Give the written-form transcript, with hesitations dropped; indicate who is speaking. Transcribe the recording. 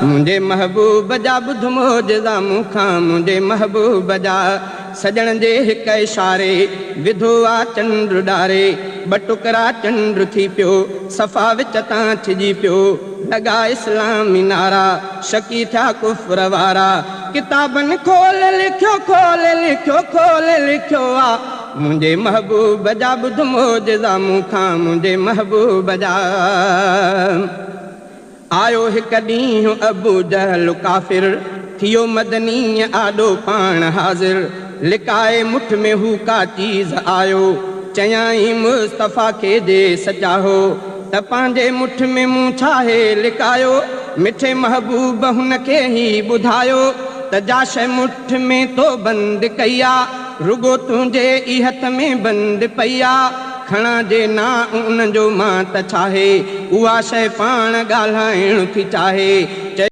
Speaker 1: मुझे महबूब जा बुध मोजज़ा मूंखां मुझे महबूब जा सजण जे हिक इशारे विधो आ चंद्र डारे ॿ टुकड़ा चंद्र थी पियो सफ़ा विच तां छिजी पियो लॻा इस्लामी नारा शकी थिया कुफ्र वारा किताबनि खोल लिखियो आ मुझे महबूब जा बुध मोजज़ा मूंखां मुझे महबूब जा। आयो हिक ॾींहुं अबू जहल काफ़िर थियो मदनी आॾो पाण हाज़िर लिकाए मुठ में हू का चीज़ आयो चयाई मुस्तफ़ा खे जे सचाहो त पंहिंजे मुठ में मूं छाहे लिकायो मिठे महबूब हुन खे ई ॿुधायो त जाश मुठ में तो बंदि कई आहे रुगो तुंहिंजे ई हथ में बंदि पई आहे खणा जे ना उन जो मां त छाहे उहा शइ पाण ॻाल्हाइण थी चाहे